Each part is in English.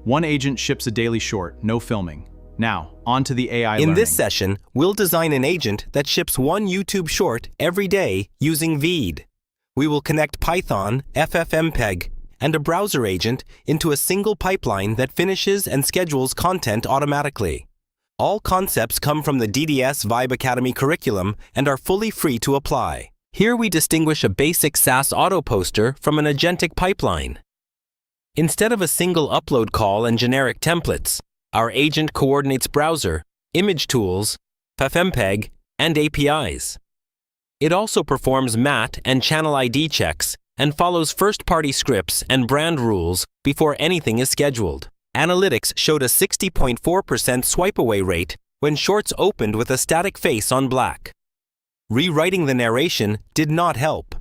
One agent ships a daily short, no filming. Now, on to the AI learning. In this session, we'll design an agent that ships one YouTube short every day using VEED. We will connect Python, ffmpeg, and a browser agent into a single pipeline that finishes and schedules content automatically. All concepts come from the DDS Vibe Academy curriculum and are fully free to apply. Here we distinguish a basic SaaS auto poster from an agentic pipeline. Instead of a single upload call and generic templates, our agent coordinates browser, image tools, ffmpeg, and APIs. It also performs MAT and channel ID checks and follows first-party scripts and brand rules before anything is scheduled. Analytics showed a 60.4% swipe-away rate when shorts opened with a static face on black. Rewriting the narration did not help.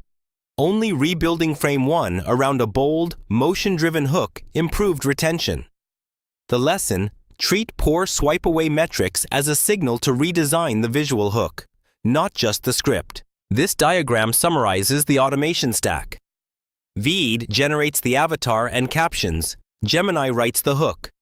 Only rebuilding frame 1 around a bold, motion-driven hook improved retention. The lesson: treat poor swipe-away metrics as a signal to redesign the visual hook, not just the script. This diagram summarizes the automation stack. VEED generates the avatar and captions. Gemini writes the hook.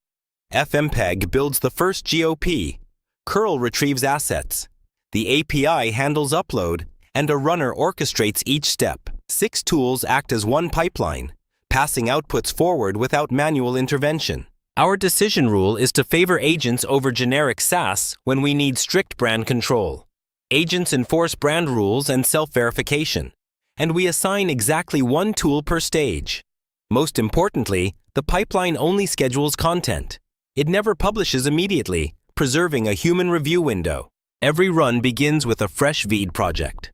ffmpeg builds the first GOP. Curl retrieves assets. The API handles upload, and a runner orchestrates each step. 6 tools act as one pipeline, passing outputs forward without manual intervention. Our decision rule is to favor agents over generic SaaS when we need strict brand control. Agents enforce brand rules and self-verification, and we assign exactly one tool per stage. Most importantly, the pipeline only schedules content. It never publishes immediately, preserving a human review window. Every run begins with a fresh VEED project.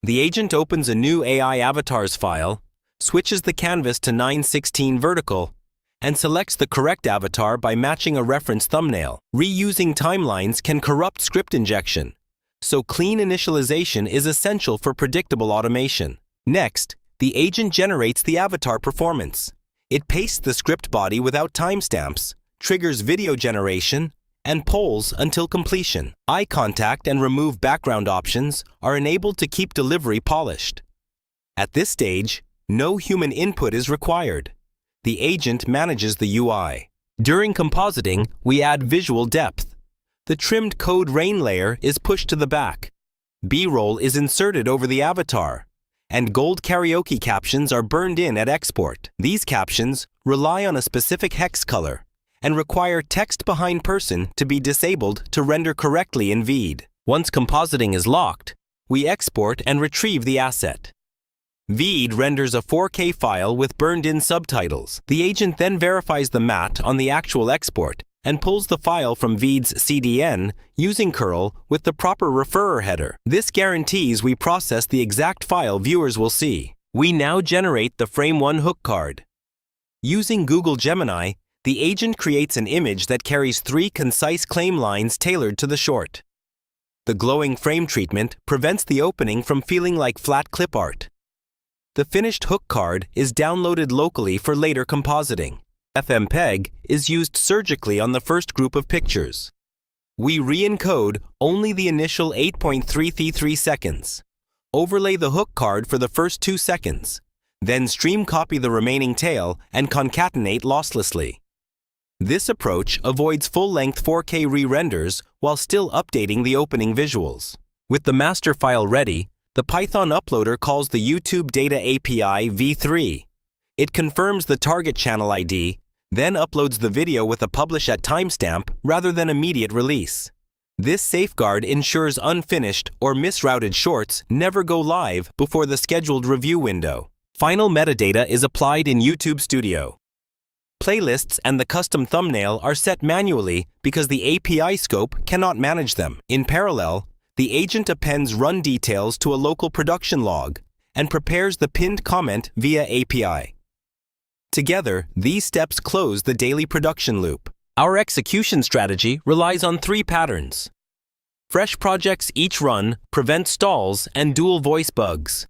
The agent opens a new AI avatars file, switches the canvas to 9:16 vertical, and selects the correct avatar by matching a reference thumbnail. Reusing timelines can corrupt script injection, so clean initialization is essential for predictable automation. Next, the agent generates the avatar performance. It pastes the script body without timestamps, triggers video generation, and polls until completion. Eye contact and remove background options are enabled to keep delivery polished. At this stage, no human input is required. The agent manages the UI. During compositing, we add visual depth. The trimmed code rain layer is pushed to the back. B-roll is inserted over the avatar, and gold karaoke captions are burned in at export. These captions rely on a specific hex color and require text behind person to be disabled to render correctly in VEED. Once compositing is locked, we export and retrieve the asset. VEED renders a 4K file with burned-in subtitles. The agent then verifies the MAT on the actual export and pulls the file from VEED's CDN using curl with the proper referrer header. This guarantees we process the exact file viewers will see. We now generate the frame 1 hook card. Using Google Gemini, the agent creates an image that carries 3 concise claim lines tailored to the short. The glowing frame treatment prevents the opening from feeling like flat clip art. The finished hook card is downloaded locally for later compositing. ffmpeg is used surgically on the first group of pictures. We re-encode only the initial 8.333 seconds. Overlay the hook card for the first 2 seconds. Then stream copy the remaining tail and concatenate losslessly. This approach avoids full-length 4K re-renders while still updating the opening visuals. With the master file ready, the Python uploader calls the YouTube Data API v3. It confirms the target channel ID, then uploads the video with a publish at timestamp rather than immediate release. This safeguard ensures unfinished or misrouted shorts never go live before the scheduled review window. Final metadata is applied in YouTube Studio. Playlists and the custom thumbnail are set manually because the API scope cannot manage them. In parallel, the agent appends run details to a local production log and prepares the pinned comment via API. Together, these steps close the daily production loop. Our execution strategy relies on 3 patterns. Fresh projects each run prevent stalls and dual voice bugs.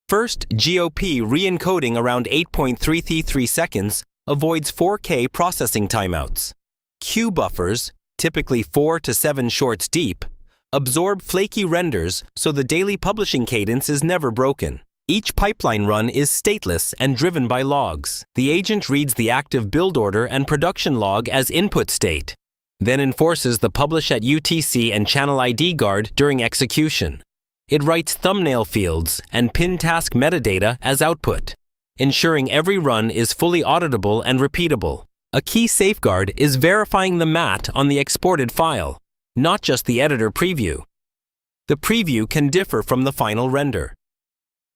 First, GOP re-encoding around 8.333 seconds avoids 4K processing timeouts. Queue buffers, typically 4 to 7 shorts deep, absorb flaky renders so the daily publishing cadence is never broken. Each pipeline run is stateless and driven by logs. The agent reads the active build order and production log as input state, then enforces the publish at UTC and channel ID guard during execution. It writes thumbnail fields and pin task metadata as output, ensuring every run is fully auditable and repeatable. A key safeguard is verifying the mat on the exported file, not just the editor preview. The preview can differ from the final render.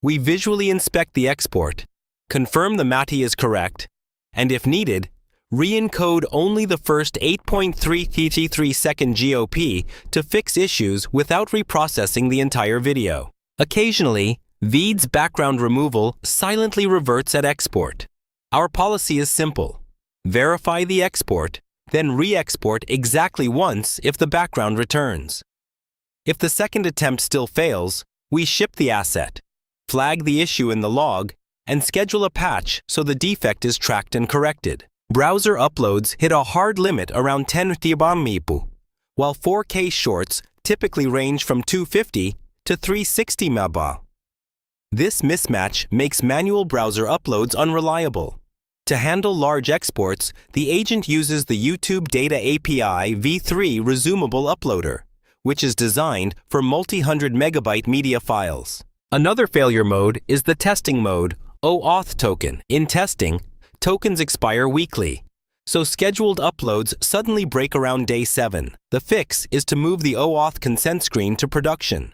We visually inspect the export, confirm the MATI is correct, and if needed, re-encode only the first 8.333 second GOP to fix issues without reprocessing the entire video. Occasionally, VEED's background removal silently reverts at export. Our policy is simple. Verify the export, then re-export exactly once if the background returns. If the second attempt still fails, we ship the asset, flag the issue in the log, and schedule a patch so the defect is tracked and corrected. Browser uploads hit a hard limit around 10 GB, while 4K shorts typically range from 250 to 360 MB. This mismatch makes manual browser uploads unreliable. To handle large exports, the agent uses the YouTube Data API v3 reusable uploader, which is designed for multi-hundred megabyte media files. Another failure mode is the testing mode, OAuth token. In testing, tokens expire weekly, so scheduled uploads suddenly break around day 7. The fix is to move the OAuth consent screen to production.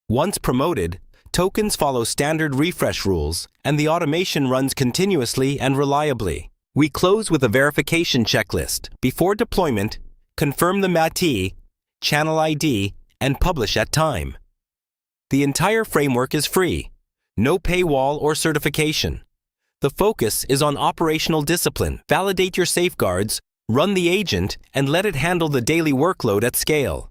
Once promoted, tokens follow standard refresh rules, and the automation runs continuously and reliably. We close with a verification checklist. Before deployment, confirm the MATI, channel ID, and publish at time. The entire framework is free, no paywall or certification. The focus is on operational discipline. Validate your safeguards, run the agent, and let it handle the daily workload at scale.